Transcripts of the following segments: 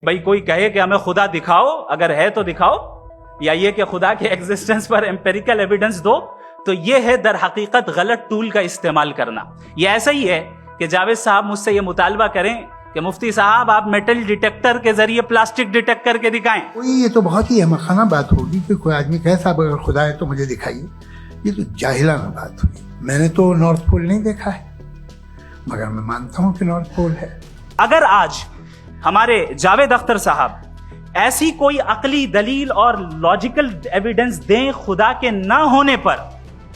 भाई कोई कहे कि हमें खुदा दिखाओ, अगर है तो दिखाओ, या ये कि खुदा के एग्जिस्टेंस पर एम्पेरिकल एविडेंस दो, तो ये है दर हकीकत गलत टूल का इस्तेमाल करना। ये ऐसा ही है कि जावेद साहब मुझसे ये मुतालबा करें कि मुफ्ती साहब आप मेटल डिटेक्टर के जरिए प्लास्टिक डिटेक्ट करके दिखाएं। ये तो बहुत ही अहमखाना बात होगी कि कोई आदमी कहे साहब अगर खुदा है तो मुझे दिखाइए। ये तो जाहिलाना बात हुई। मैंने तो नॉर्थ पोल नहीं देखा है, मगर मैं मानता हूं कि नॉर्थ पोल है। अगर आज हमारे जावेद अख्तर साहब ऐसी कोई अकली दलील और लॉजिकल एविडेंस दें खुदा के ना होने पर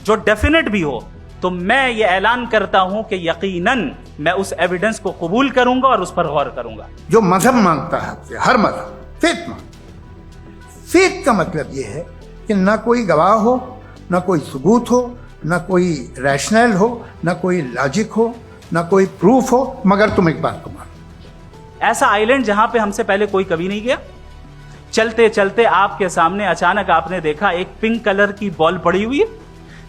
जो डेफिनेट भी हो, तो मैं ये ऐलान करता हूं कि यकीनन मैं उस एविडेंस को कबूल करूंगा और उस पर गौर करूंगा। जो मजहब मांगता है आपसे, हर मजहब फेथ मांगता, फेथ का मतलब ये है कि ना कोई गवाह हो, ना कोई सबूत हो, ना कोई रैशनल हो, ना कोई लॉजिक हो, ना कोई प्रूफ हो, मगर तुम एक बात को मानो। ऐसा आइलैंड जहां पे हमसे पहले कोई कभी नहीं गया। चलते चलते आपके सामने अचानक आपने देखा एक पिंक कलर की बॉल पड़ी हुई है।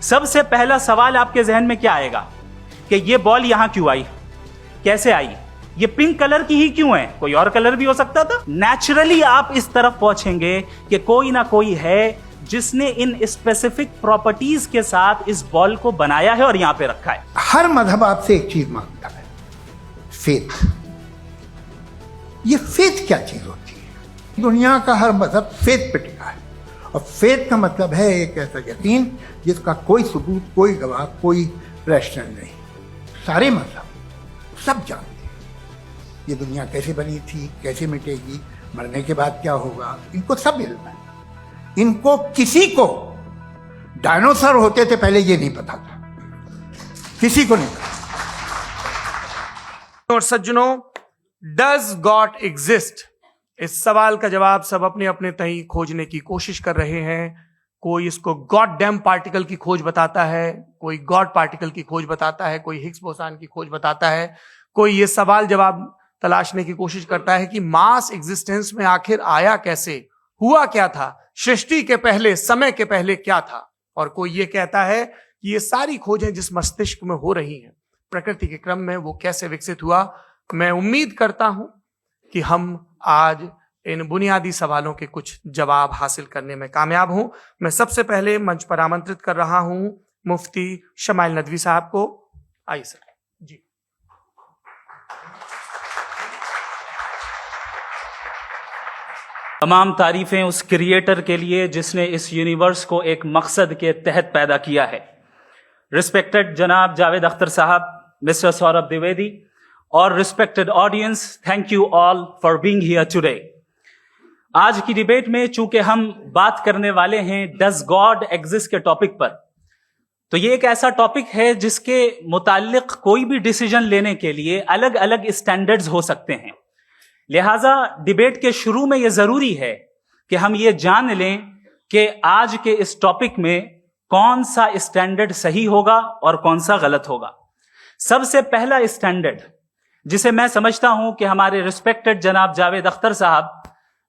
सबसे पहला सवाल आपके जहन में क्या आएगा कि ये बॉल यहां क्यों आई, कैसे आई, ये पिंक कलर की ही क्यों है, कोई और कलर भी हो सकता था। नेचुरली आप इस तरफ पहुंचेंगे कि कोई ना कोई है जिसने इन स्पेसिफिक प्रॉपर्टीज के साथ इस बॉल को बनाया है और यहां पे रखा है। हर मजहब आपसे एक चीज मांगता है, फेथ। ये फेथ क्या चीज होती है? दुनिया का हर मजहब फेथ पे टिका है, और फेथ का मतलब है एक ऐसा यकीन जिसका कोई सबूत, कोई गवाह, कोई रैशनल नहीं। सारे मजहब सब जानते हैं ये दुनिया कैसे बनी थी, कैसे मिटेगी, मरने के बाद क्या होगा, इनको सब इल्म है। इनको किसी को डायनासोर होते थे पहले ये नहीं पता था, किसी को नहीं पता। और सज्जनों, डज गॉड एग्जिस्ट? इस सवाल का जवाब सब अपने अपने तहीं खोजने की कोशिश कर रहे हैं। कोई इसको गॉड डैम पार्टिकल की खोज बताता है, कोई गॉड पार्टिकल की खोज बताता है, कोई हिग्स बोसान की खोज बताता है, कोई ये सवाल जवाब तलाशने की कोशिश करता है कि मास एग्जिस्टेंस में आखिर आया कैसे, हुआ क्या था, सृष्टि के पहले, समय के पहले क्या था। और कोई ये कहता है कि ये सारी खोजें जिस मस्तिष्क में हो रही हैं प्रकृति के क्रम में, वो कैसे विकसित हुआ। मैं उम्मीद करता हूं कि हम आज इन बुनियादी सवालों के कुछ जवाब हासिल करने में कामयाब हों। मैं सबसे पहले मंच पर आमंत्रित कर रहा हूं मुफ्ती शमाइल नदवी साहब को। आइए सर जी। तमाम तारीफें उस क्रिएटर के लिए जिसने इस यूनिवर्स को एक मकसद के तहत पैदा किया है। रिस्पेक्टेड जनाब जावेद अख्तर साहब, मिस्टर सौरभ द्विवेदी और respected audience, thank you all for being here today. आज की डिबेट में चूंकि हम बात करने वाले हैं डज गॉड एग्जिस्ट के टॉपिक पर, तो ये एक ऐसा टॉपिक है जिसके मुताल्लिक कोई भी डिसीजन लेने के लिए अलग अलग स्टैंडर्ड्स हो सकते हैं। लिहाजा डिबेट के शुरू में यह जरूरी है कि हम ये जान लें कि आज के इस टॉपिक में कौन सा स्टैंडर्ड सही होगा और कौन सा गलत होगा। सबसे पहला स्टैंडर्ड जिसे मैं समझता हूं कि हमारे रिस्पेक्टेड जनाब जावेद अख्तर साहब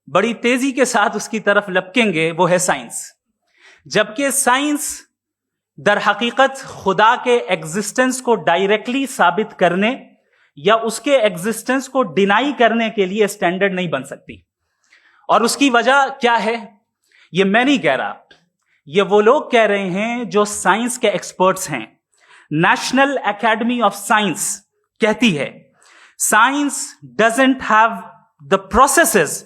बड़ी तेजी के साथ उसकी तरफ लपकेंगे, वो है साइंस। जबकि साइंस दर हकीकत खुदा के एग्जिस्टेंस को डायरेक्टली साबित करने या उसके एग्जिस्टेंस को डिनाई करने के लिए स्टैंडर्ड नहीं बन सकती। और उसकी वजह क्या है, ये मैं नहीं कह रहा, ये वो लोग कह रहे हैं जो साइंस के एक्सपर्ट्स हैं। नेशनल एकेडमी ऑफ साइंस कहती है science doesn't have the processes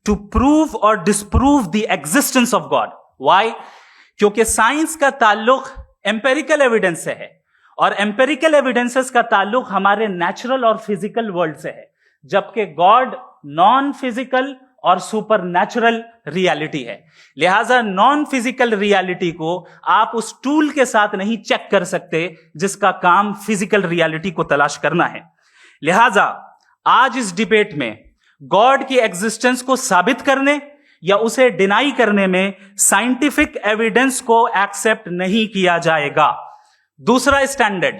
to prove और disprove the existence of God. Why? क्योंकि साइंस का ताल्लुक एम्पेरिकल एविडेंस से है, और एम्पेरिकल एविडेंसेस का ताल्लुक हमारे नेचुरल और फिजिकल वर्ल्ड से है, जबकि गॉड नॉन फिजिकल और सुपर नेचुरल रियलिटी है। लिहाजा नॉन फिजिकल रियलिटी को आप उस टूल के साथ नहीं चेक कर सकते जिसका काम फिजिकल रियलिटी को तलाश करना है। लिहाजा आज इस डिबेट में गॉड की एग्जिस्टेंस को साबित करने या उसे डिनाई करने में साइंटिफिक एविडेंस को एक्सेप्ट नहीं किया जाएगा। दूसरा स्टैंडर्ड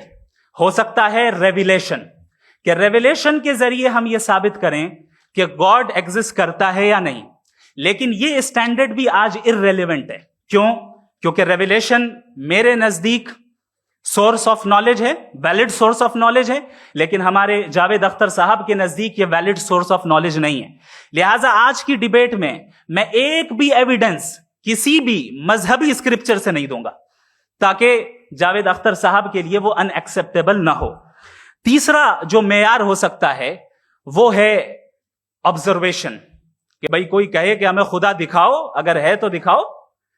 हो सकता है रेविलेशन, कि रेविलेशन के जरिए हम यह साबित करें कि गॉड एग्जिस्ट करता है या नहीं। लेकिन यह स्टैंडर्ड भी आज इररेलेवेंट है। क्यों? क्योंकि रेविलेशन मेरे नजदीक सोर्स ऑफ नॉलेज है, वैलिड सोर्स ऑफ नॉलेज है, लेकिन हमारे जावेद अख्तर साहब के नजदीक ये वैलिड सोर्स ऑफ नॉलेज नहीं है। लिहाजा आज की डिबेट में मैं एक भी एविडेंस किसी भी मजहबी स्क्रिप्चर से नहीं दूंगा, ताकि जावेद अख्तर साहब के लिए वो अनएक्सेप्टेबल ना हो। तीसरा जो मेयार हो सकता है वो है ऑब्जर्वेशन, कि भाई कोई कहे कि हमें खुदा दिखाओ, अगर है तो दिखाओ,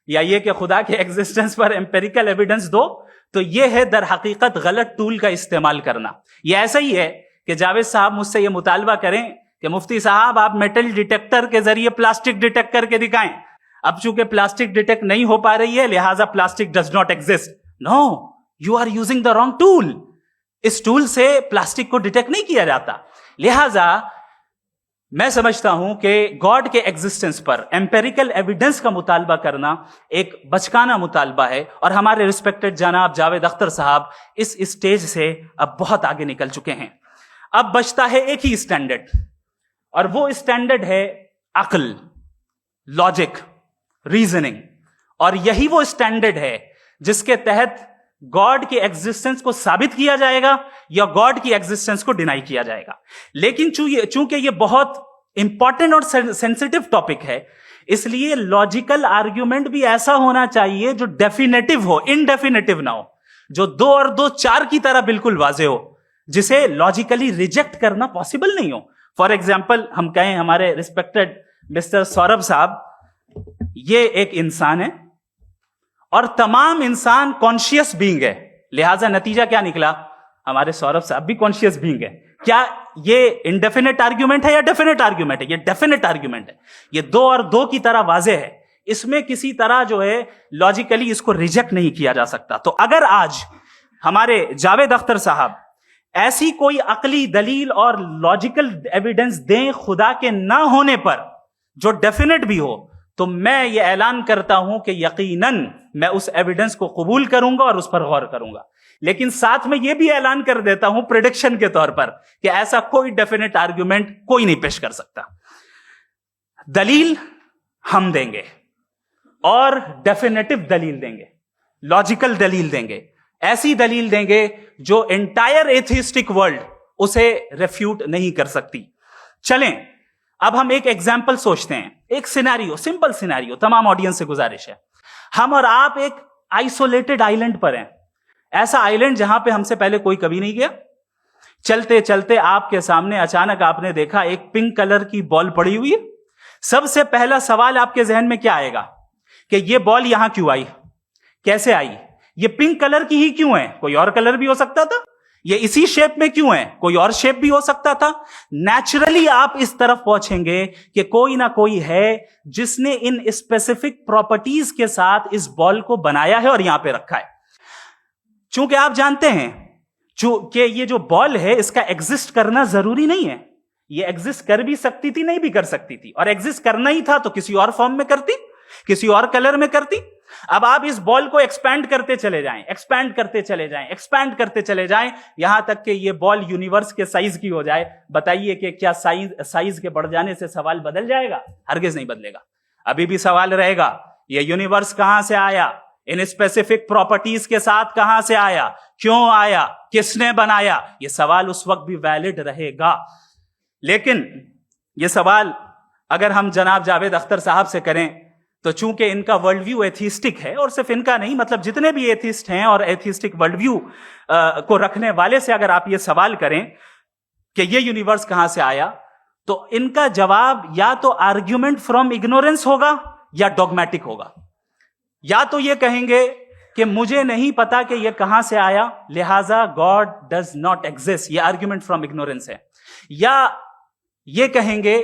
या ये कि खुदा के एग्जिस्टेंस पर एम्पेरिकल एविडेंस दो, तो ये है दर हकीकत गलत टूल का इस्तेमाल करना। ये ऐसा ही है कि जावेद साहब मुझसे ये मुतालबा करें कि मुफ्ती साहब आप मेटल डिटेक्टर के जरिए प्लास्टिक डिटेक्ट करके दिखाएं। अब चूंकि प्लास्टिक डिटेक्ट नहीं हो पा रही है, लिहाजा plastic does not exist. No, you are using the wrong tool. इस टूल से प्लास्टिक को डिटेक्ट नहीं किया जाता। लिहाजा मैं समझता हूं कि गॉड के एग्जिस्टेंस पर एम्पेरिकल एविडेंस का मुतालबा करना एक बचकाना मुतालबा है, और हमारे रिस्पेक्टेड जनाब जावेद अख्तर साहब इस स्टेज से अब बहुत आगे निकल चुके हैं। अब बचता है एक ही स्टैंडर्ड, और वो स्टैंडर्ड है अक्ल, लॉजिक, रीजनिंग। और यही वो स्टैंडर्ड है जिसके तहत गॉड की एग्जिस्टेंस को साबित किया जाएगा या गॉड की एग्जिस्टेंस को डिनाई किया जाएगा। लेकिन चूंकि ये बहुत इंपॉर्टेंट और सेंसिटिव टॉपिक है, इसलिए लॉजिकल आर्ग्यूमेंट भी ऐसा होना चाहिए जो डेफिनेटिव हो, इनडेफिनेटिव ना हो, जो 2 और 2 4 की तरह बिल्कुल वाजे हो, जिसे लॉजिकली रिजेक्ट करना पॉसिबल नहीं हो। फॉर एग्जाम्पल हम कहें हमारे रिस्पेक्टेड मिस्टर सौरभ साहब, ये एक इंसान है और तमाम इंसान कॉन्शियस बीइंग है, लिहाजा नतीजा क्या निकला, हमारे सौरभ साहब भी कॉन्शियस बीइंग है। क्या ये इनडेफिनेट आर्ग्यूमेंट है या डेफिनेट आर्ग्यूमेंट है? ये डेफिनेट आर्ग्यूमेंट है। ये 2 और 2 की तरह वाजे है, इसमें किसी तरह जो है लॉजिकली इसको रिजेक्ट नहीं किया जा सकता। तो अगर आज हमारे जावेद अख्तर साहब ऐसी कोई अकली दलील और लॉजिकल एविडेंस दें खुदा के ना होने पर जो डेफिनेट भी हो, तो मैं ये ऐलान करता हूं कि यकीनन मैं उस एविडेंस को कबूल करूंगा और उस पर गौर करूंगा। लेकिन साथ में यह भी ऐलान कर देता हूं प्रेडिक्शन के तौर पर कि ऐसा कोई डेफिनेट आर्ग्यूमेंट कोई नहीं पेश कर सकता। दलील हम देंगे और डेफिनेटिव दलील देंगे, लॉजिकल दलील देंगे, ऐसी दलील देंगे जो एंटायर एथिस्टिक वर्ल्ड उसे रेफ्यूट नहीं कर सकती। चलें अब हम एक एग्जाम्पल सोचते हैं, एक सिनेरियो, सिंपल सिनेरियो, तमाम ऑडियंस से गुजारिश है, हम और आप एक आइसोलेटेड आइलैंड पर हैं, ऐसा आइलैंड जहां पे हमसे पहले कोई कभी नहीं गया। चलते चलते आपके सामने अचानक आपने देखा एक पिंक कलर की बॉल पड़ी हुई है। सबसे पहला सवाल आपके जहन में क्या आएगा कि ये बॉल यहां क्यों आई, कैसे आई, ये पिंक कलर की ही क्यों है, कोई और कलर भी हो सकता था, ये इसी शेप में क्यों है, कोई और शेप भी हो सकता था। नेचुरली आप इस तरफ पहुंचेंगे कि कोई ना कोई है जिसने इन स्पेसिफिक प्रॉपर्टीज के साथ इस बॉल को बनाया है और यहां पे रखा है। चूंकि आप जानते हैं कि ये जो बॉल है इसका एग्जिस्ट करना जरूरी नहीं है, ये एग्जिस्ट कर भी सकती थी, नहीं भी कर सकती थी, और एग्जिस्ट करना ही था तो किसी और फॉर्म में करती, किसी और कलर में करती। अब आप इस बॉल को एक्सपैंड करते चले जाएं, एक्सपैंड करते चले जाएं, एक्सपैंड करते चले जाएं, यहां तक कि ये बॉल यूनिवर्स के साइज की हो जाए। बताइए कि क्या साइज के बढ़ जाने से सवाल बदल जाएगा? हरगिज नहीं बदलेगा। अभी भी सवाल रहेगा, ये यूनिवर्स कहां से आया, इन स्पेसिफिक प्रॉपर्टीज के साथ कहां से आया, क्यों आया, किसने बनाया, ये सवाल उस वक्त भी वैलिड रहेगा। लेकिन ये सवाल अगर हम जनाब जावेद अख्तर साहब से करें तो चूंकि इनका वर्ल्ड व्यू एथिस्टिक है, और सिर्फ इनका नहीं, मतलब जितने भी एथिस्ट हैं और एथिस्टिक वर्ल्ड व्यू को रखने वाले से अगर आप ये सवाल करें कि ये यूनिवर्स कहां से आया, तो इनका जवाब या तो आर्ग्यूमेंट फ्रॉम इग्नोरेंस होगा या डॉगमेटिक होगा। या तो ये कहेंगे कि मुझे नहीं पता कि ये कहां से आया, लिहाजा गॉड डज नॉट एग्जिस्ट, ये आर्ग्यूमेंट फ्रॉम इग्नोरेंस है। या ये कहेंगे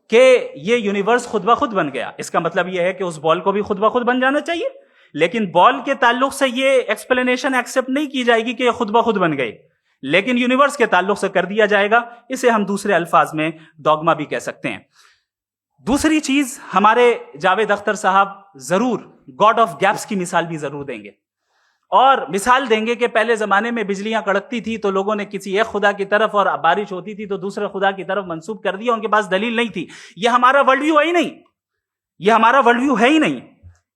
कि ये यूनिवर्स खुद ब खुद बन गया, इसका मतलब ये है कि उस बॉल को भी खुद ब खुद बन जाना चाहिए। लेकिन बॉल के ताल्लुक से ये एक्सप्लेनेशन एक्सेप्ट नहीं की जाएगी कि ये खुद ब खुद बन गई, लेकिन यूनिवर्स के ताल्लुक से कर दिया जाएगा। इसे हम दूसरे अल्फाज में डॉगमा भी कह सकते हैं। दूसरी चीज, हमारे जावेद अख्तर साहब जरूर गॉड ऑफ गैप्स की मिसाल भी जरूर देंगे, और मिसाल देंगे कि पहले जमाने में बिजलियां कड़कती थी तो लोगों ने किसी एक खुदा की तरफ, और बारिश होती थी तो दूसरे खुदा की तरफ मंसूब कर दिया, उनके पास दलील नहीं थी। यह हमारा वर्ल्ड व्यू है ही नहीं, यह हमारा वर्ल्ड व्यू है ही नहीं,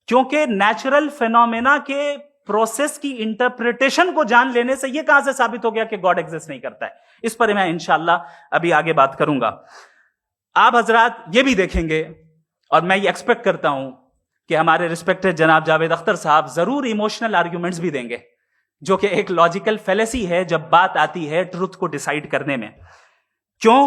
क्योंकि नेचुरल फेनोमेना के प्रोसेस की इंटरप्रिटेशन को जान लेने से यह कहां से साबित हो गया कि गॉड एग्जिस्ट नहीं करता है? इस पर मैं इंशाल्लाह अभी आगे बात करूंगा। आप हजरात ये भी देखेंगे और मैं ये एक्सपेक्ट करता हूं कि हमारे रिस्पेक्टेड जनाब जावेद अख्तर साहब जरूर इमोशनल आर्ग्यूमेंट्स भी देंगे, जो कि एक लॉजिकल फेलेसी है जब बात आती है ट्रुथ को डिसाइड करने में। क्यों?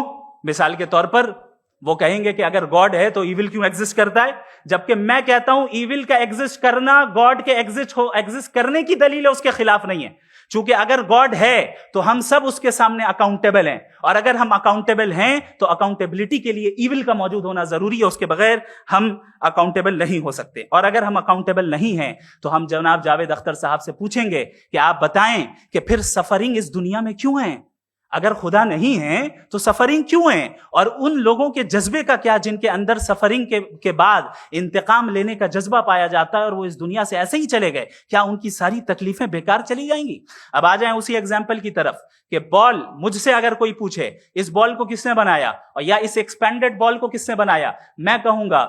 मिसाल के तौर पर वो कहेंगे कि अगर गॉड है तो इविल क्यों एग्जिस्ट करता है, जबकि मैं कहता हूं इविल का एग्जिस्ट करना गॉड के एग्जिस्ट करने की दलील है, उसके खिलाफ नहीं है। चूंकि अगर गॉड है तो हम सब उसके सामने अकाउंटेबल हैं, और अगर हम अकाउंटेबल हैं तो अकाउंटेबिलिटी के लिए इविल का मौजूद होना जरूरी है, उसके बगैर हम अकाउंटेबल नहीं हो सकते। और अगर हम अकाउंटेबल नहीं हैं तो हम जनाब जावेद अख्तर साहब से पूछेंगे कि आप बताएं कि फिर सफरिंग इस दुनिया में क्यों है? अगर खुदा नहीं है तो सफरिंग क्यों है? और उन लोगों के जज्बे का क्या जिनके अंदर सफरिंग के बाद इंतकाम लेने का जज्बा पाया जाता है और वो इस दुनिया से ऐसे ही चले गए, क्या उनकी सारी तकलीफें बेकार चली जाएंगी? अब आ जाएं उसी एग्जाम्पल की तरफ कि बॉल, मुझसे अगर कोई पूछे इस बॉल को किसने बनाया और या इस एक्सपेंडेड बॉल को किसने बनाया, मैं कहूंगा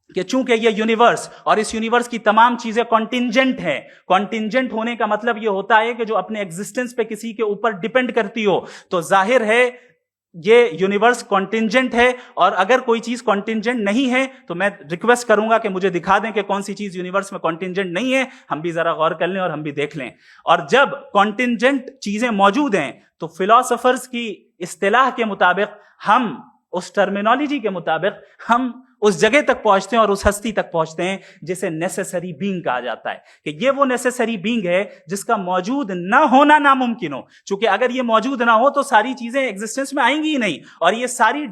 कि चूंकि ये यूनिवर्स और इस यूनिवर्स की तमाम चीजें कॉन्टिंजेंट हैं। कॉन्टिंजेंट होने का मतलब ये होता है कि जो अपने एग्जिस्टेंस पे किसी के ऊपर डिपेंड करती हो, तो जाहिर है ये यूनिवर्स कॉन्टिंजेंट है। और अगर कोई चीज कॉन्टिंजेंट नहीं है तो मैं रिक्वेस्ट करूंगा कि मुझे दिखा दें कि कौन सी चीज यूनिवर्स में कॉन्टिंजेंट नहीं है, हम भी जरा गौर कर लें और हम भी देख लें। और जब कॉन्टिंजेंट चीजें मौजूद हैं तो फिलोसोफर्स की इस्तिलाह के मुताबिक, हम उस टर्मिनोलॉजी के मुताबिक हम उस जगह तक पहुंचते हैं और उस हस्ती तक पहुंचते हैं जिसे नेसेसरी बीइंग कहा जाता है, कि ये वो नेसेसरी बीइंग है जिसका मौजूद ना होना नामुमकिन हो। क्योंकि अगर ये मौजूद ना हो तो सारी चीजें एग्जिस्टेंस में आएंगी ही नहीं, और ये सारी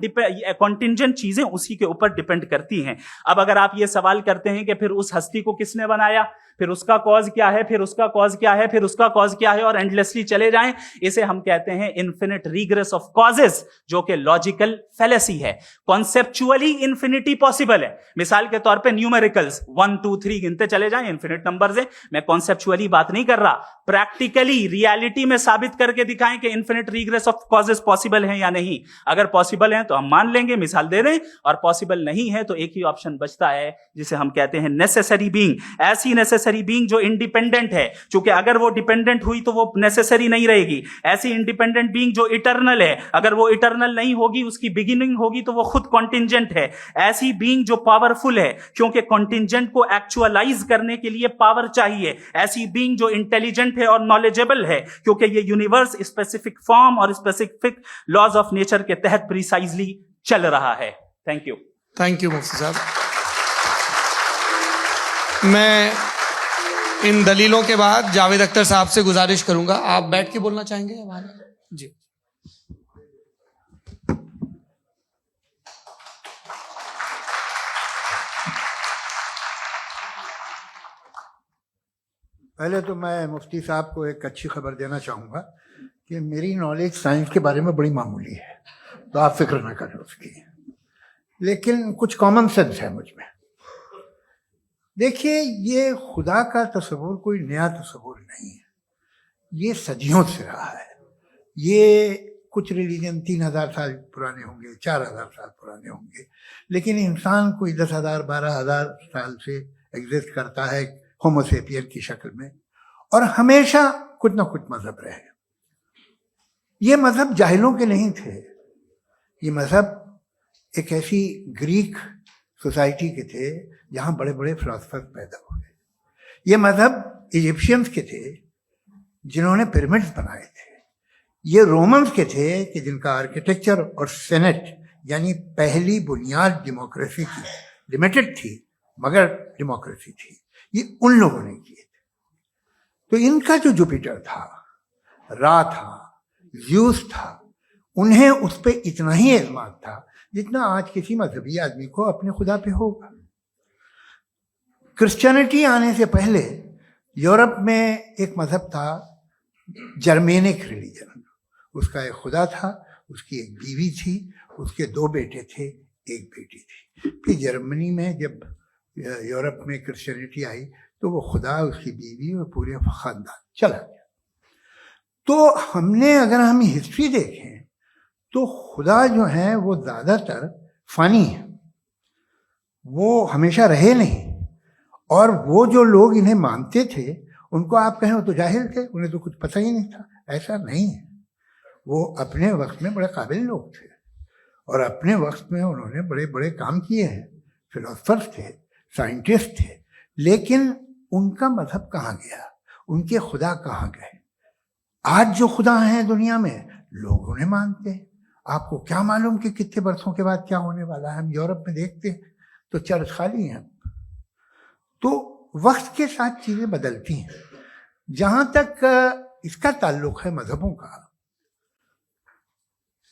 कॉन्टिंजेंट चीजें उसी के ऊपर डिपेंड करती हैं। अब अगर आप ये सवाल करते हैं कि फिर उस हस्ती को किसने बनाया, फिर उसका कॉज क्या है, फिर उसका कॉज क्या है, फिर उसका कॉज क्या है, और एंडलेसली चले जाएं, इसे हम कहते हैं इन्फिनिट रिग्रेस ऑफ कॉजेस, जो कि लॉजिकल फेलेसी है। कॉन्सेप्चुअली इन्फिनिटी पॉसिबल है। मिसाल के तौर पे न्यूमेरिकल्स 1 2 3 गिनते चले जाएं, इन्फिनिट नंबर्स हैं। मैं कॉन्सेप्चुअली बात नहीं कर रहा, प्रैक्टिकली रियलिटी में साबित करके दिखाएं कि infinite regress of causes possible है या नहीं। अगर पॉसिबल है तो हम मान लेंगे, मिसाल दे दें, और पॉसिबल नहीं है तो एक ही ऑप्शन बचता है जिसे हम कहते हैं नेसेसरी बीइंग। ऐसी नेसेसरी बीइंग जो इंडिपेंडेंट है, क्योंकि अगर वो डिपेंडेंट हुई तो वो नेसेसरी नहीं रहेगी। ऐसी इंडिपेंडेंट बीइंग जो इटर्नल है, अगर वो इटर्नल नहीं होगी, उसकी बिगिनिंग होगी, तो वो खुद कॉन्टिंजेंट है। ऐसी बीइंग जो पावरफुल है, क्योंकि कॉन्टिंजेंट को एक्चुअलाइज करने के लिए पावर चाहिए। ऐसी बीइंग जो इंटेलिजेंट है और नॉलेजेबल है, क्योंकि ये यूनिवर्स स्पेसिफिक फॉर्म और स्पेसिफिक लॉज ऑफ नेचर के तहत प्रिसाइजली चल रहा है। Thank you. थैंक यू मुफ्ती साहब। मैं इन दलीलों के बाद जावेद अख्तर साहब से गुजारिश करूंगा, आप बैठ के बोलना चाहेंगे हमारे? जी। पहले तो मैं मुफ्ती साहब को एक अच्छी खबर देना चाहूँगा कि मेरी नॉलेज साइंस के बारे में बड़ी मामूली है, तो आप फिक्र ना करें उसकी, लेकिन कुछ कॉमन सेंस है मुझ में। देखिए, ये खुदा का तस्वुर कोई नया तस्वुर नहीं है, ये सदियों से रहा है। ये कुछ रिलीजन 3000 साल पुराने होंगे, 4000 साल पुराने होंगे, लेकिन इंसान कोई 10,000 12,000 साल से एग्जिस्ट करता है होमोसेपियन की शक्ल में, और हमेशा कुछ ना कुछ मजहब रहे। ये मजहब जाहिलों के नहीं थे, ये मजहब एक ऐसी ग्रीक सोसाइटी के थे जहाँ बड़े बड़े फिलोसफर पैदा हुए। ये मजहब इजिप्शियंस के थे जिन्होंने पिरामिड्स बनाए थे। ये रोमन्स के थे कि जिनका आर्किटेक्चर और सेनेट यानी पहली बुनियाद डेमोक्रेसी की, लिमिटेड थी मगर डेमोक्रेसी थी, ये उन लोगों ने किए थे। तो इनका जो जुपिटर था, रा था, ज़्यूस था, उन्हें उस पर इतना ही एतमाद था जितना आज किसी मजहबी आदमी को अपने खुदा पे होगा। क्रिश्चियनिटी आने से पहले यूरोप में एक मजहब था, जर्मेनिक रिलीजन। उसका एक खुदा था, उसकी एक बीवी थी, उसके 2 बेटे थे, एक बेटी थी। फिर जर्मनी में जब यूरोप में क्रिश्चियनिटी आई तो वो खुदा, उसकी बीवी और पूरे खानदान चला गया। तो अगर हम हिस्ट्री देखें तो खुदा जो है वो ज़्यादातर फ़ानी है, वो हमेशा रहे नहीं। और वो जो लोग इन्हें मानते थे उनको आप कहें वो तो जाहिल थे, उन्हें तो कुछ पता ही नहीं था। ऐसा नहीं है, वो अपने वक्त में बड़े काबिल लोग थे और अपने वक्त में उन्होंने बड़े बड़े काम किए हैं, फिलोसफर्स थे, साइंटिस्ट थे, लेकिन उनका मजहब कहाँ गया, उनके खुदा कहाँ गए? आज जो खुदा हैं दुनिया में लोग उन्हें मानते हैं। आपको क्या मालूम कि कितने बरसों के बाद क्या होने वाला है? हम यूरोप में देखते हैं तो चर्च खाली हैं। तो वक्त के साथ चीजें बदलती हैं। जहां तक इसका ताल्लुक है मजहबों का,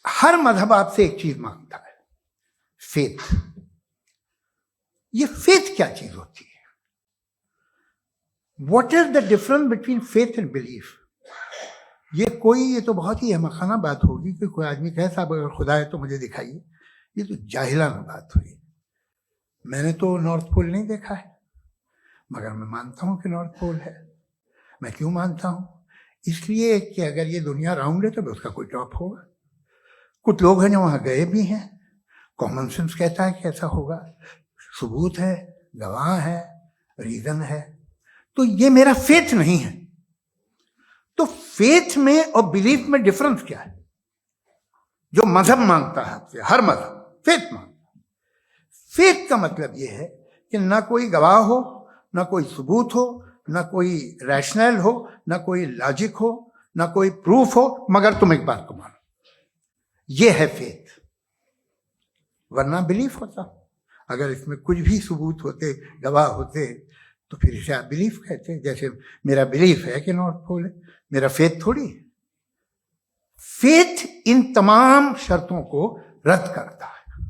हर मजहब आपसे एक चीज मांगता है, फेथ। ये फेथ क्या चीज होती है? What is the difference between faith and belief? ये तो बहुत ही अहमकाना बात होगी कि कोई आदमी कहे साहब अगर खुदा है तो मुझे दिखाइए। ये तो जाहिलाना बात हुई। मैंने तो नॉर्थ पोल नहीं देखा है, मगर मैं मानता हूं कि नॉर्थ पोल है। मैं क्यों मानता हूं? इसलिए कि अगर ये दुनिया राउंड है तो उसका कोई टॉप होगा। कुछ लोग हैं जो वहां गए भी हैं, कॉमन सेंस कहता है कि ऐसा होगा, सबूत है, गवाह है, रीजन है। तो ये मेरा फेथ नहीं है। तो फेथ में और बिलीफ में डिफरेंस क्या है? जो मजहब मांगता है आपसे, हर मजहब फेथ मांगता है। फेथ का मतलब यह है कि ना कोई गवाह हो, ना कोई सबूत हो, ना कोई रैशनल हो, ना कोई लॉजिक हो, ना कोई प्रूफ हो, मगर तुम एक बात को मानो। यह है फेथ। वरना बिलीफ होता। अगर इसमें कुछ भी सबूत होते, गवाह होते, तो फिर इसे आप बिलीफ कहते। जैसे मेरा बिलीफ है कि नॉर्थ पोल है, मेरा फेथ थोड़ी है। फेथ इन तमाम शर्तों को रद्द करता है।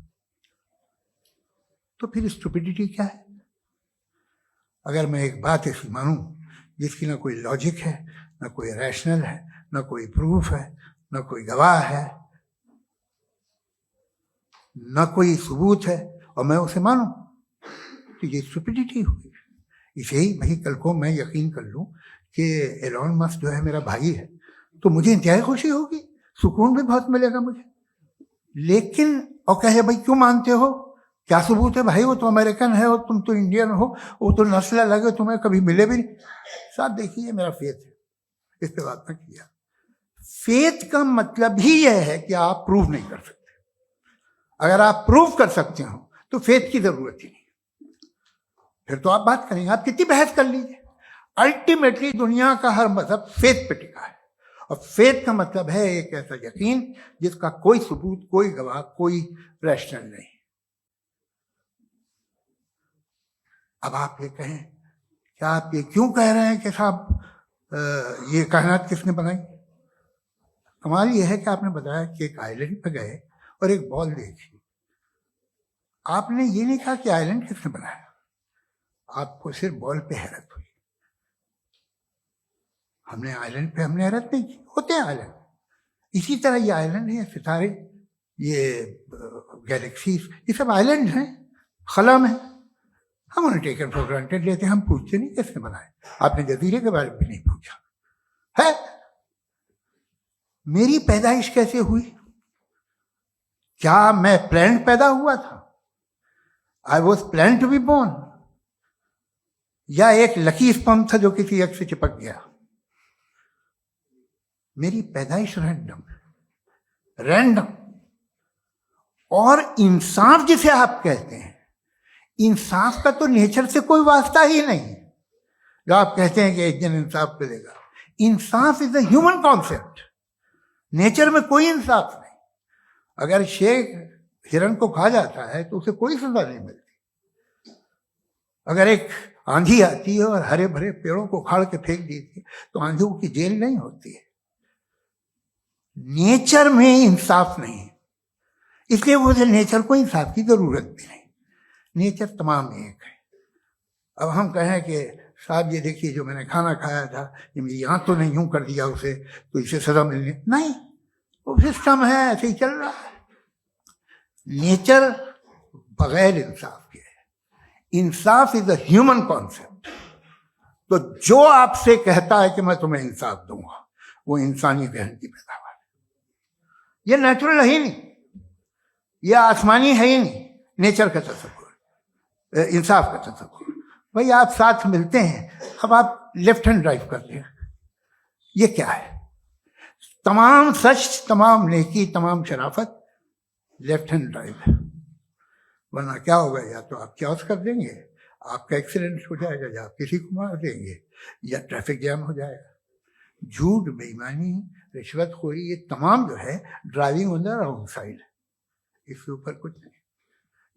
तो फिर स्टुपिडिटी क्या है? अगर मैं एक बात ऐसी मानूं जिसकी ना कोई लॉजिक है, ना कोई रैशनल है, ना कोई प्रूफ है, ना कोई गवाह है, ना कोई सबूत है, और मैं उसे मानूं, तो ये स्टुपिडिटी हुई। इसे ही भाई कल को मैं यकीन कर लूं कि एलॉन मस्क जो है मेरा भाई है, तो मुझे इंतहाई खुशी होगी, सुकून भी बहुत मिलेगा मुझे। लेकिन और कहे भाई क्यों मानते हो, क्या सबूत है? भाई वो तो अमेरिकन है और तुम तो इंडियन हो, वो तो नस्ल अलग है, तुम्हें कभी मिले भी नहीं। साहब देखिए मेरा फेथ है, इस पे बात ना किया। फेथ का मतलब ही यह है कि आप प्रूव नहीं कर सकते। अगर आप प्रूव कर सकते हो तो फेथ की जरूरत ही नहीं, फिर तो आप बात करेंगे, आप कितनी बहस कर लीजिए। अल्टीमेटली दुनिया का हर मजहब फेथ पे टिका है, और फेथ का मतलब है एक ऐसा यकीन जिसका कोई सबूत, कोई गवाह, कोई रैशनल नहीं। अब आप ये कहें, क्या आप ये क्यों कह रहे हैं कि साहब ये कायनात किसने बनाई? कमाल ये है कि आपने बताया कि एक आइलैंड पे गए और एक बॉल देखी। आपने ये नहीं कहा कि आइलैंड किसने बनाया, आपको सिर्फ बॉल पे हैरत हुई। हमने आइलैंड पे हमने हैरत नहीं की, होते हैं आइलैंड। इसी तरह ये आइलैंड है, सितारे, ये गैलेक्सीज, ये सब आइलैंड हैं, खला में। हम उन्हें टेकन फॉर ग्रांटेड लेते हैं, हम पूछते नहीं किसने बनाए। आपने जजीरे के बारे में भी नहीं पूछा है। मेरी पैदाइश कैसे हुई? क्या मैं प्लान पैदा हुआ था? I was plan to be born, या एक लकी स्पर्म था जो किसी एक से चिपक गया? मेरी पैदाइश रैंडम। और इंसाफ जिसे आप कहते हैं, इंसाफ का तो नेचर से कोई वास्ता ही नहीं। जो आप कहते हैं कि एक दिन इंसाफ मिलेगा, इंसाफ is a human concept. Nature में कोई इंसाफ नहीं। अगर शेर हिरन को खा जाता है तो उसे कोई सजा नहीं मिलती। अगर एक आंधी आती है और हरे भरे पेड़ों को उखाड़ के फेंक देती है तो आंधियों की जेल नहीं होती है। नेचर में इंसाफ नहीं है, इसलिए मुझे नेचर को इंसाफ की जरूरत भी नहीं। नेचर तमाम एक है। अब हम कहें कि साहब ये देखिए जो मैंने खाना खाया था, ये मेरी आंख तो नहीं यूं कर दिया उसे, तो इसे सजा मिलनी नहीं। वो सिस्टम है, ऐसे ही चल रहा है। नेचर बगैर इंसाफ के है। इंसाफ इज अ ह्यूमन कॉन्सेप्ट। तो जो आपसे कहता है कि मैं तुम्हें इंसाफ दूंगा, वो इंसानी जहन की पैदावार है। ये नेचुरल है ही नहीं, ये आसमानी है ही नहीं। नेचर का तसव्वुर, इंसाफ का तसव्वुर भाई आप साथ मिलते हैं, अब आप लेफ्ट हैंड ड्राइव करते हैं, ये क्या है? तमाम सच, तमाम नेकी, तमाम शराफत लेफ्ट हैंड ड्राइव है। वरना क्या होगा, या तो आप क्रॉस कर देंगे, आपका एक्सीडेंट हो जाएगा, या आप किसी को मार देंगे, या ट्रैफिक जैम हो जाएगा। झूठ, बेईमानी, रिश्वतखोरी, ये तमाम जो है driving on the wrong side, इसके ऊपर कुछ नहीं।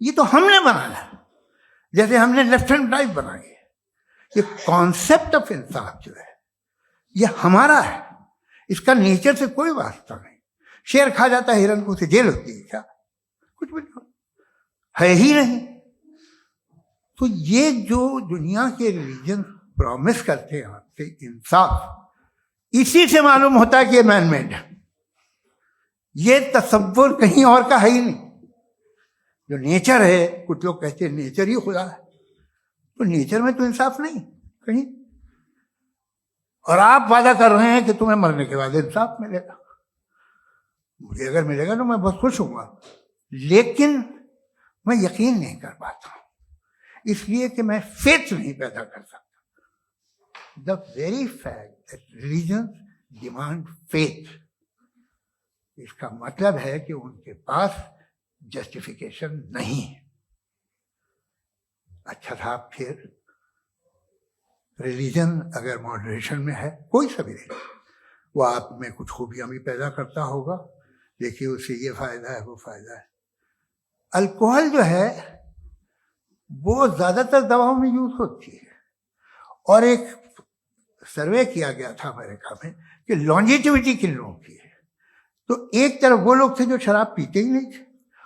ये तो हमने बनाया, जैसे हमने लेफ्ट हैंड ड्राइव बनाई है। ये कॉन्सेप्ट ऑफ इंसाफ जो है ये हमारा है, इसका नेचर से कोई वास्ता नहीं। शेर खा जाता है हिरन को, उसे जेल होती है क्या? कुछ भी नहीं, है ही नहीं। तो ये जो दुनिया के रिलीजन प्रॉमिस करते हैं आपसे इंसाफ, इसी से मालूम होता है कि ये मैनमेड है। ये तसव्वुर कहीं और का है ही नहीं। जो नेचर है, कुछ लोग कहते हैं नेचर ही खुदा है, तो नेचर में तो इंसाफ नहीं कहीं। और आप वादा कर रहे हैं कि तुम्हें मरने के बाद इंसाफ मिलेगा। मुझे अगर मिलेगा तो मैं बहुत खुश होऊंगा, लेकिन मैं यकीन नहीं कर पाता हूं, इसलिए कि मैं फेथ नहीं पैदा कर सकता। The very fact that religion demand faith, इसका मतलब है कि उनके पास जस्टिफिकेशन नहीं है। अच्छा साहब, फिर रिलीजन अगर मॉडरेशन में है, कोई सा भी नहीं, वो आप में कुछ खूबियां भी पैदा करता होगा, देखिए उससे ये फायदा है, वो फायदा है। अल्कोहल जो है वो ज्यादातर दवाओं में यूज होती है, और एक सर्वे किया गया था अमेरिका में कि लॉन्जेटिविटी किन लोगों की है, तो एक तरफ वो लोग थे जो शराब पीते ही नहीं थे,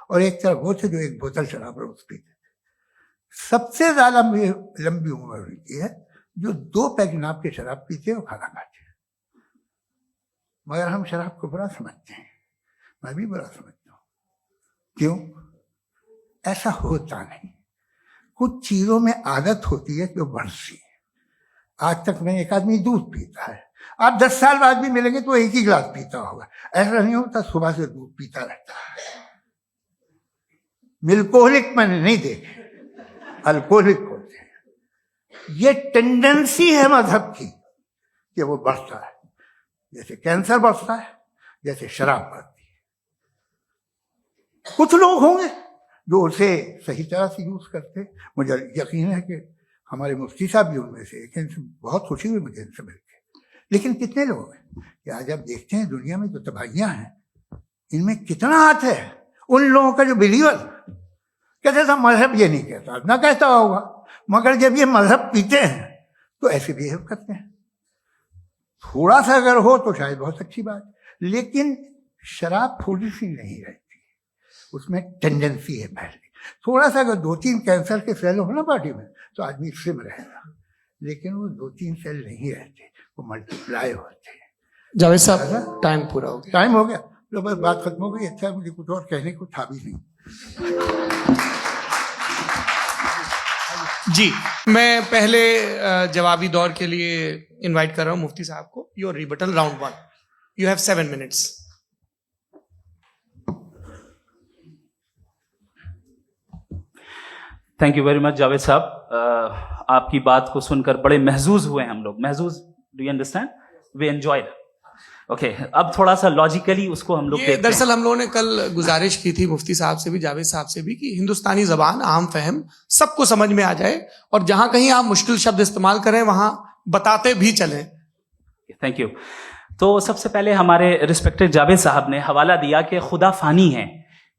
और एक तरफ वो थे जो एक बोतल शराब रोज पीते थे। सबसे ज्यादा लंबी उम्र उनकी है जो 2 पैक नाप के शराब पीते और खाना खाते हैं। मगर हम शराब को बुरा समझते हैं, मैं भी बुरा समझता हूँ। क्यों? ऐसा होता नहीं। कुछ चीजों में आदत होती है जो बढ़ती है। आज तक में एक आदमी दूध पीता है, आप 10 साल बाद भी मिलेंगे तो एक ही गिलास पीता होगा। ऐसा नहीं होता, सुबह से दूध पीता रहता है। मिल्कोहलिक मैंने नहीं देखे, अल्कोहलिक होते हैं। ये टेंडेंसी है मजहब की कि वो बढ़ता है, जैसे कैंसर बढ़ता है, जैसे शराब बढ़ती है। कुछ लोग होंगे जो उसे सही तरह से यूज करते। मुझे यकीन है कि हमारे मुफ्ती साहब भी उनमें से एक, इनसे बहुत खुशी हुई मुझे इनसे मिलकर। लेकिन कितने लोग हैं कि आज आप देखते हैं दुनिया में जो तबाहियां हैं, इनमें कितना हाथ है उन लोगों का जो बिलीवर कहते था मजहब ये नहीं कहता, ना कहता होगा, मगर जब ये मजहब पीते हैं तो ऐसे बिहेव करते हैं। थोड़ा सा अगर हो तो शायद बहुत अच्छी बात, लेकिन शराब थोड़ी सी नहीं रहती, उसमें टेंडेंसी है पहले। थोड़ा सा अगर 2-3 कैंसर के सेल हो ना बॉडी में तो आदमी स्लिम रहेगा, लेकिन वो 2-3 सेल नहीं रहते, वो मल्टीप्लाई होते हैं। जावेद साहब, टाइम पूरा हो गया। टाइम हो गया, तो बस बात खत्म हो गई। अच्छा, मुझे कुछ और कहने को था भी नहीं। जी, मैं पहले जवाबी दौर के लिए इनवाइट कर रहा हूं मुफ्ती साहब को। Your rebuttal round 1, you have 7 minutes। Thank you very much Javed साहब। आपकी बात को सुनकर बड़े महजूज हुए हम लोग। महजूज, do you understand? We enjoyed. Okay, अब थोड़ा सा लॉजिकली उसको हम लोग देखते हैं। दरअसल हम लोगों ने कल गुजारिश की थी मुफ्ती साहब से भी, जावेद साहब से भी, कि हिंदुस्तानी जबान आम फहम सबको समझ में आ जाए, और जहां कहीं आप मुश्किल शब्द इस्तेमाल करें वहां बताते भी चलें। Thank you. तो सबसे पहले हमारे रिस्पेक्टेड जावेद साहब ने हवाला दिया कि खुदा फानी है।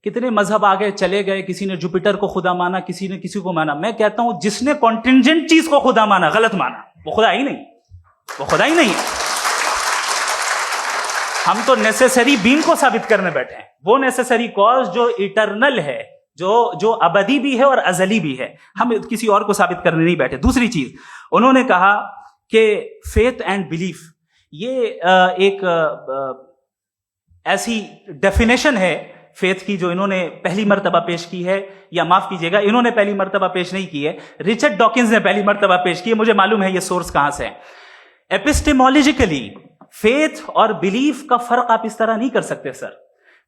कितने मजहब आगे चले गए, किसी ने जुपिटर को खुदा माना, किसी ने किसी को माना। मैं कहता हूं जिसने कॉन्टिंजेंट चीज को खुदा माना, गलत माना, वो खुदा ही नहीं, वो खुदा ही नहीं है। हम तो नेसेसरी बीइंग को साबित करने बैठे हैं, वो नेसेसरी कॉज जो इटरनल है, जो अबदी भी है और अजली भी है। हम किसी और को साबित करने नहीं बैठे। दूसरी चीज, उन्होंने कहा कि फेथ एंड बिलीफ, ये एक ऐसी डेफिनेशन है फेथ की जो इन्होंने पहली मर्तबा पेश की है, या माफ कीजिएगा, इन्होंने पहली मर्तबा पेश नहीं की है, रिचर्ड डॉकिंस ने पहली मर्तबा पेश की है। मुझे मालूम है ये सोर्स कहां से है। एपिस्टेमोलॉजिकली फेथ और बिलीफ का फर्क आप इस तरह नहीं कर सकते सर।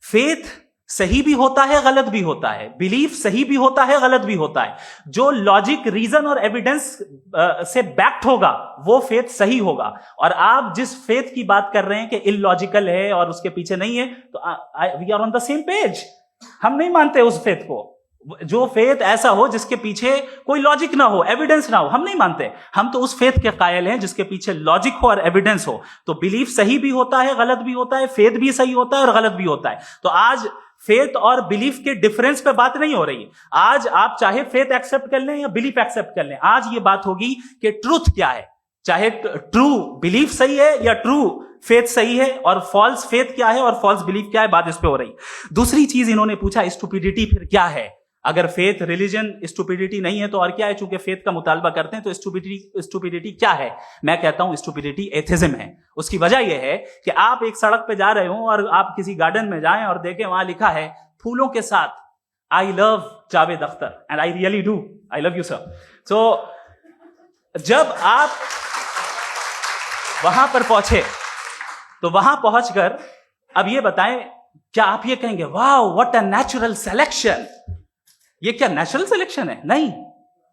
फेथ सही भी होता है, गलत भी होता है, बिलीफ सही भी होता है, गलत भी होता है। जो लॉजिक, रीजन और एविडेंस से बैक्ड होगा वो फेथ सही होगा। और आप जिस फेथ की बात कर रहे हैं कि इलॉजिकल है और उसके पीछे नहीं है, तो we are on the same page. हम नहीं मानते उस फेथ को। जो फेथ ऐसा हो जिसके पीछे कोई लॉजिक ना हो, एविडेंस ना हो, हम नहीं मानते। हम तो उस फेथ के कायल हैं जिसके पीछे लॉजिक हो और एविडेंस हो। तो बिलीफ सही भी होता है, गलत भी होता है, फेथ भी सही होता है और गलत भी होता है। तो आज फेथ और बिलीफ के डिफरेंस पे बात नहीं हो रही। आज आप चाहे फेथ एक्सेप्ट कर लें या बिलीफ एक्सेप्ट कर लें, आज ये बात होगी कि ट्रूथ क्या है। चाहे ट्रू बिलीफ सही है या ट्रू फेथ सही है, और फॉल्स फेथ क्या है और फॉल्स बिलीफ क्या है, बात इस पे हो रही। दूसरी चीज इन्होंने पूछा, स्टुपिडिटी फिर क्या है? अगर फेथ रिलीजन स्टुपिडिटी नहीं है तो और क्या है? चूंकि फेथ का मुतालबा करते हैं तो स्टुपिडिटी क्या है? मैं कहता हूं स्टुपिडिटी एथिज्म है। उसकी वजह यह है कि आप एक सड़क पे जा रहे हो और आप किसी गार्डन में जाएं और देखें वहां लिखा है फूलों के साथ, I love Javed Akhtar and I really do, I love you sir. So जब आप वहां पर पहुंचे तो वहां पहुंचकर अब ये बताएं, क्या आप ये कहेंगे wow what a natural selection? ये क्या नेचुरल सिलेक्शन है? नहीं,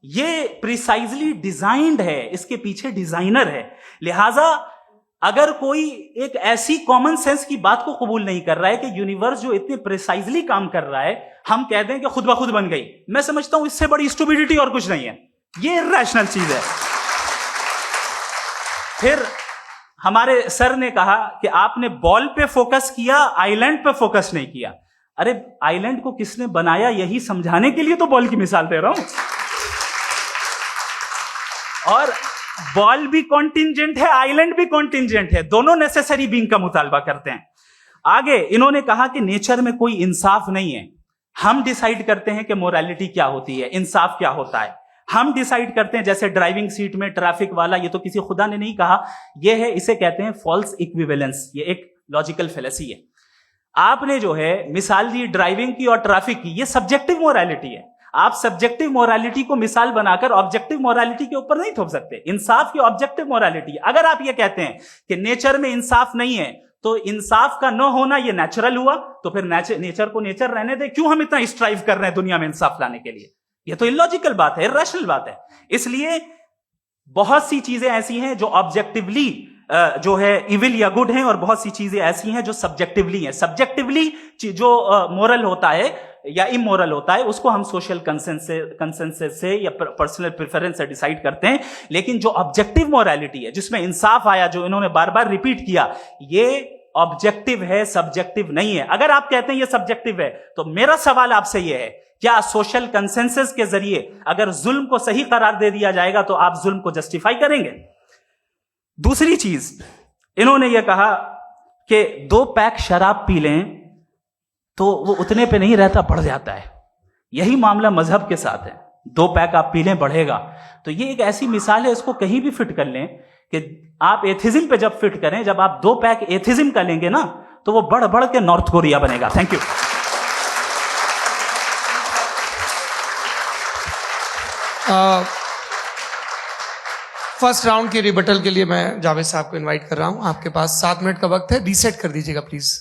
ये प्रिसाइजली डिजाइंड है, इसके पीछे डिजाइनर है। लिहाजा अगर कोई एक ऐसी कॉमन सेंस की बात को कबूल नहीं कर रहा है कि यूनिवर्स जो इतने प्रिसाइजली काम कर रहा है, हम कह दें कि खुद ब खुद बन गई, मैं समझता हूं इससे बड़ी स्टुपिडिटी और कुछ नहीं है। ये इर्रेशनल चीज है। फिर हमारे सर ने कहा कि आपने बॉल पे फोकस किया, आइलैंड पे फोकस नहीं किया। अरे आइलैंड को किसने बनाया, यही समझाने के लिए तो बॉल की मिसाल दे रहा हूं। और बॉल भी कॉन्टिंजेंट है, आइलैंड भी कॉन्टिंजेंट है, दोनों नेसेसरी बीइंग का मुतालबा करते हैं। आगे इन्होंने कहा कि नेचर में कोई इंसाफ नहीं है। हम डिसाइड करते हैं कि मोरालिटी क्या होती है, इंसाफ क्या होता है। हम डिसाइड करते हैं, जैसे ड्राइविंग सीट में ट्रैफिक वाला, ये तो किसी खुदा ने नहीं कहा, ये है, इसे कहते हैं फॉल्स इक्विवेलेंस। ये एक लॉजिकल फेलेसी है। आपने जो है मिसाल दी ड्राइविंग की और ट्रैफिक की, ये सब्जेक्टिव मोरालिटी है। आप सब्जेक्टिव मोरालिटी को मिसाल बनाकर ऑब्जेक्टिव मोरालिटी के ऊपर नहीं थोप सकते। इंसाफ की ऑब्जेक्टिव मोरालिटी है। अगर आप ये कहते हैं कि नेचर में इंसाफ नहीं है, तो इंसाफ का न होना ये नेचुरल हुआ, तो फिर नेचर को नेचर रहने दे। क्यों हम इतना स्ट्राइव कर रहे हैं दुनिया में इंसाफ लाने के लिए? ये तो इलॉजिकल बात है, इर्रेशनल बात है। इसलिए बहुत सी चीजें ऐसी हैं जो ऑब्जेक्टिवली जो है इविल या गुड हैं, और बहुत सी चीजें ऐसी हैं जो सब्जेक्टिवली हैं। सब्जेक्टिवली जो मोरल होता है या इमोरल होता है, उसको हम सोशल कंसेंसस से या पर्सनल प्रेफरेंस से डिसाइड करते हैं। लेकिन जो ऑब्जेक्टिव मोरालिटी है, जिसमें इंसाफ आया, जो इन्होंने बार बार रिपीट किया, ये ऑब्जेक्टिव है, सब्जेक्टिव नहीं है। अगर आप कहते हैं ये सब्जेक्टिव है, तो मेरा सवाल आपसे यह है, क्या सोशल कंसेंसस के जरिए अगर जुल्म को सही करार दे दिया जाएगा तो आप जुल्म को जस्टिफाई करेंगे? दूसरी चीज इन्होंने यह कहा कि 2 पैक शराब पी लें तो वो उतने पे नहीं रहता, बढ़ जाता है। यही मामला मजहब के साथ है। 2 पैक आप पी लें, बढ़ेगा। तो ये एक ऐसी मिसाल है, इसको कहीं भी फिट कर लें कि आप एथिज्म पे जब फिट करें, जब आप 2 पैक एथिज्म का लेंगे ना, तो वो बढ़ बढ़ के नॉर्थ कोरिया बनेगा। Thank you. फर्स्ट राउंड के रिबटल के लिए मैं जावेद साहब को इनवाइट कर रहा हूं। आपके पास 7 मिनट का वक्त है, रीसेट कर दीजिएगा प्लीज।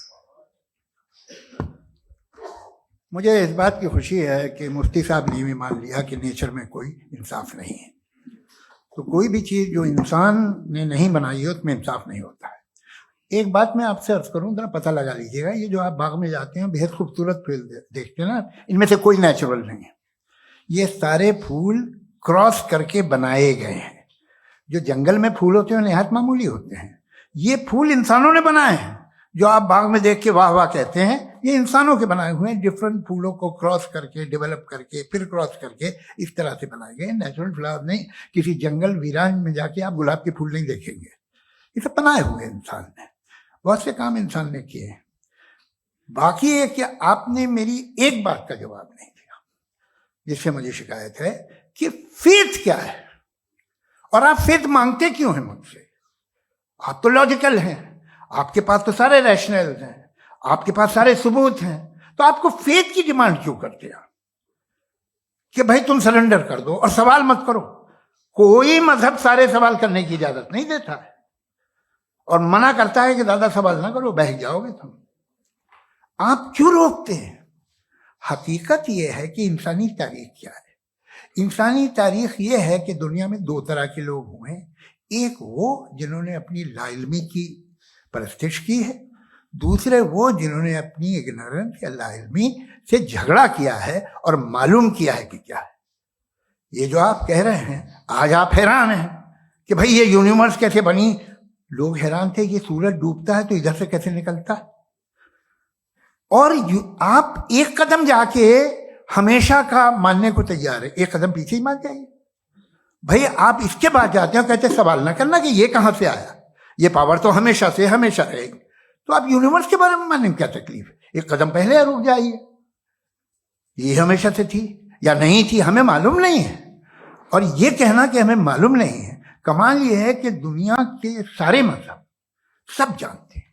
मुझे इस बात की खुशी है कि मुफ्ती साहब ने भी मान लिया कि नेचर में कोई इंसाफ नहीं है। तो कोई भी चीज़ जो इंसान ने नहीं बनाई है उसमें इंसाफ नहीं होता है। एक बात मैं आपसे अर्ज करूं, जरा पता लगा लीजिएगा, ये जो आप बाग में जाते हैं बेहद खूबसूरत फूल देखते हैं ना, इनमें से कोई नेचुरल नहीं है। ये सारे फूल क्रॉस करके बनाए गए हैं। जो जंगल में फूल होते हैं निहायत मामूली होते हैं। ये फूल इंसानों ने बनाए हैं। जो आप बाग में देख के वाह वाह कहते हैं, ये इंसानों के बनाए हुए हैं। डिफरेंट फूलों को क्रॉस करके, डेवलप करके, फिर क्रॉस करके इस तरह से बनाए गए। नेचुरल फ्लावर नहीं। किसी जंगल वीरान में जाके आप गुलाब के फूल नहीं देखेंगे। ये सब बनाए हुए इंसान ने, बहुत से काम इंसान ने किए हैं। बाकी है कि आपने मेरी एक बात का जवाब नहीं दिया, जिससे मुझे शिकायत है कि फेथ क्या है और आप फेथ मांगते क्यों हैं मुझसे? आप तो लॉजिकल हैं, आपके पास तो सारे रैशनल हैं, आपके पास सारे सबूत हैं, तो आपको फेथ की डिमांड क्यों करते हैं कि भाई तुम सरेंडर कर दो और सवाल मत करो? कोई मजहब सारे सवाल करने की इजाजत नहीं देता है और मना करता है कि ज्यादा सवाल ना करो, बह जाओगे तुम। आप क्यों रोकते हैं? हकीकत ये है कि इंसानी तारीख क्या है। इंसानी तारीख ये है कि दुनिया में दो तरह के लोग हुए हैं। एक वो जिन्होंने अपनी लाइल्मी की परस्तिश की है, दूसरे वो जिन्होंने अपनी इग्नोरेंस या लाइल्मी से झगड़ा किया है और मालूम किया है कि क्या है। ये जो आप कह रहे हैं, आज आप हैरान हैं कि भाई ये यूनिवर्स कैसे बनी। लोग हैरान थे कि सूरज डूबता है तो इधर से कैसे निकलता है। और आप एक कदम जाके हमेशा का मानने को तैयार है, एक कदम पीछे ही मान जाइए। भाई आप इसके बाद जाते हो, कहते सवाल ना करना कि ये कहां से आया, ये पावर तो हमेशा से हमेशा रहेगी। तो आप यूनिवर्स के बारे में मानने में क्या तकलीफ है? एक कदम पहले रुक जाइए। ये हमेशा से थी या नहीं थी हमें मालूम नहीं है। और ये कहना कि हमें मालूम नहीं है, कमाल ये है कि दुनिया के सारे मजहब सब जानते हैं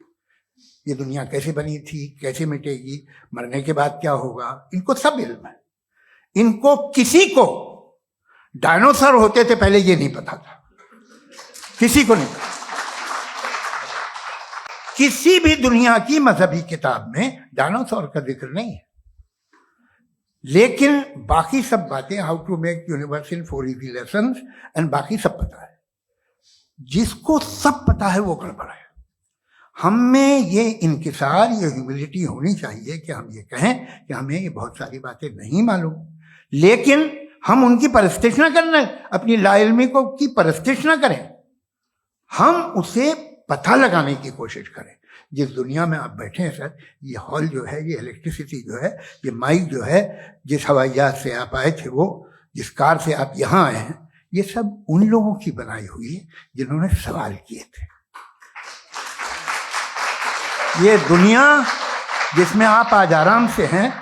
ये दुनिया कैसे बनी थी, कैसे मिटेगी, मरने के बाद क्या होगा, इनको सब इल्म है। इनको किसी को डायनासोर होते थे पहले ये नहीं पता था, किसी को नहीं पता। किसी भी दुनिया की मजहबी किताब में डायनासोर का जिक्र नहीं है। लेकिन बाकी सब बातें, how to make universe in 4 easy lessons and बाकी सब पता है। जिसको सब पता है वो गड़बड़ है। हम में ये इंकिसार, ये ह्यूमिलिटी होनी चाहिए कि हम ये कहें कि हमें ये बहुत सारी बातें नहीं मालूम, लेकिन हम उनकी परस्तिश ना करें, अपनी लाइल्मी को की परस्तिश ना करें, हम उसे पता लगाने की कोशिश करें। जिस दुनिया में आप बैठे हैं सर, ये हॉल जो है, ये इलेक्ट्रिसिटी जो है, ये माइक जो है, जिस हवाई जहाज से आप आए थे, वो जिस कार से आप यहाँ आए हैं, ये सब उन लोगों की बनाई हुई है जिन्होंने सवाल किए थे। ये दुनिया जिसमें आप आज आराम से हैं,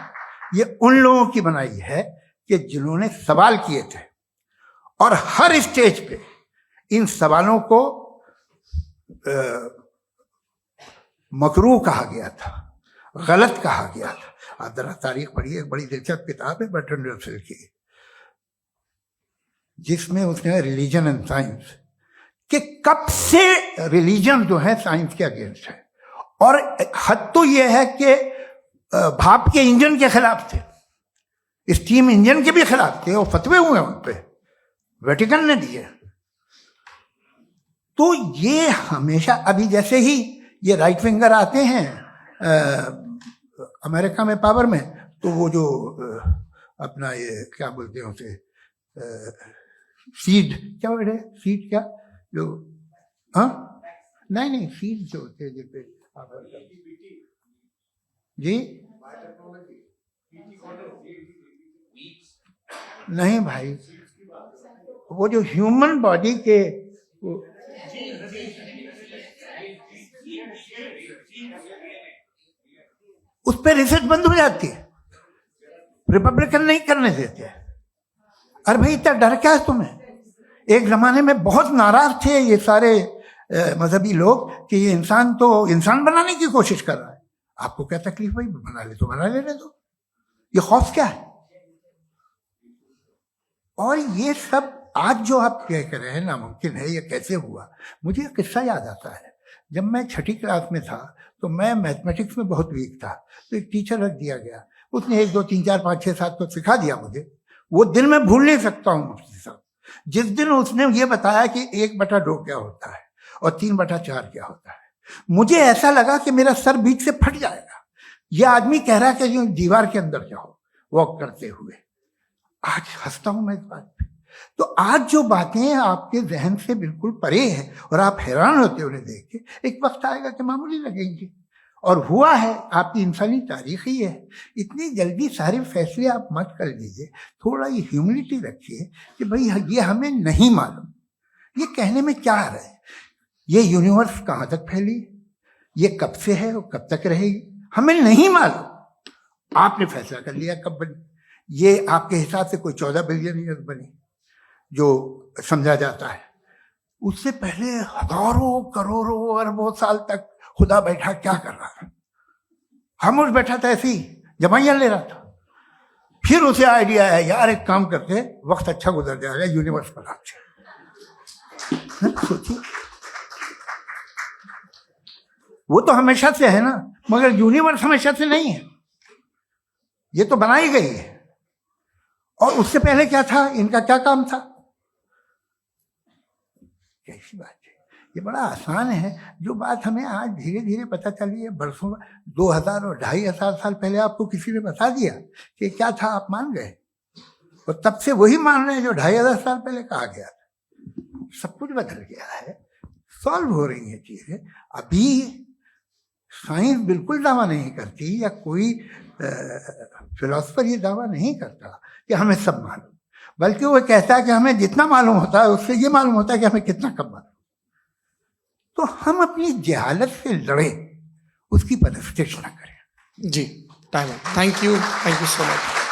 ये उन लोगों की बनाई है कि जिन्होंने सवाल किए थे। और हर स्टेज पे इन सवालों को मकरूह कहा गया था, गलत कहा गया था। आप जरा तारीख पढ़िए, एक बड़ी दिलचस्प किताब है बर्ट्रैंड रसेल की, जिसमें उसने रिलीजन एंड साइंस कि कब से रिलीजन जो है साइंस के अगेंस्ट है। और हद तो यह है कि भाप के इंजन के खिलाफ थे, स्टीम इंजन के भी खिलाफ थे, और फतवे हुए उन पे, वेटिकन ने दिए। तो ये हमेशा, अभी जैसे ही ये राइट विंगर आते हैं अमेरिका में पावर में, तो वो जो अपना ये क्या बोलते हैं उसे, सीड क्या वर्ड है, सीड क्या जो, हाँ नहीं सीड जो होते हैं जिसपे जी, नहीं भाई, वो जो ह्यूमन बॉडी के उस पर रिसर्च बंद हो जाती है, रिपब्लिकन नहीं करने देते। अरे भाई इतना डर क्या है तुम्हें? एक जमाने में बहुत नाराज थे ये सारे मजहबी लोग कि ये इंसान तो इंसान बनाने की कोशिश कर रहा है। आपको क्या तकलीफ भाई, बना ले तो बना लेने दो, ये खौफ क्या है? और ये सब आज जो आप कह रहे हैं नामुमकिन है, ये कैसे हुआ? मुझे एक किस्सा याद आता है। जब मैं 6ठी क्लास में था तो मैं मैथमेटिक्स में बहुत वीक था, तो एक टीचर रख दिया गया, उसने 1 2 3 4 5 6 7 तो सिखा दिया मुझे। वो दिन मैं भूल नहीं सकता हूँ मुफ्ती साहब, जिस दिन उसने ये बताया कि 1/2 क्या होता है और 3/4 क्या होता है। मुझे ऐसा लगा कि मेरा सर बीच से फट जाएगा। यह आदमी कह रहा है कि जो दीवार के अंदर जाओ वॉक करते हुए। आज हंसता हूं मैं इस बात पे। तो आज जो बातें आपके जहन से बिल्कुल परे है और आप हैरान होते हो उन्हें देख के, एक वक्त आएगा कि मामूली लगेंगे। और हुआ है, आपकी इंसानी तारीख ही है। इतनी जल्दी सारे फैसले आप मत कर लीजिए, थोड़ा ये ह्यूमिलिटी रखिए कि भाई ये हमें नहीं मालूम। ये कहने में क्या आ रहा है? ये यूनिवर्स कहाँ तक फैली, ये कब से है और कब तक रहेगी, हमें नहीं मालूम। आपने फैसला कर लिया कब बनी। ये आपके हिसाब से कोई 14 बिलियन ईयर बनी जो समझा जाता है। उससे पहले हजारों करोड़ों अरबों साल तक खुदा बैठा क्या कर रहा था? खामोश बैठा था, ऐसे ही जमाइयां ले रहा था। फिर उसे आइडिया है, यार एक काम करते, वक्त अच्छा गुजर जाएगा, यूनिवर्स बनाते। सोचिए, वो तो हमेशा से है ना, मगर यूनिवर्स हमेशा से नहीं है। ये तो बनाई गई है। और उससे पहले क्या था, इनका क्या काम था? कैसी बात है, ये बड़ा आसान है। जो बात हमें आज धीरे धीरे पता चली है, बरसों 2000 और 2500 साल पहले आपको किसी ने बता दिया कि क्या था, आप मान गए, और तब से वही मान रहे हैं जो 2500 साल पहले कहा गया था। सब कुछ बदल गया है, सॉल्व हो रही है चीजें। अभी साइंस बिल्कुल दावा नहीं करती, या कोई फिलोसफर ये दावा नहीं करता कि हमें सब मालूम, बल्कि वो कहता है कि हमें जितना मालूम होता है उससे ये मालूम होता है कि हमें कितना कम मालूम। तो हम अपनी जहालत से लड़े, उसकी परस्तिश न करें। जी, time. Thank you so much.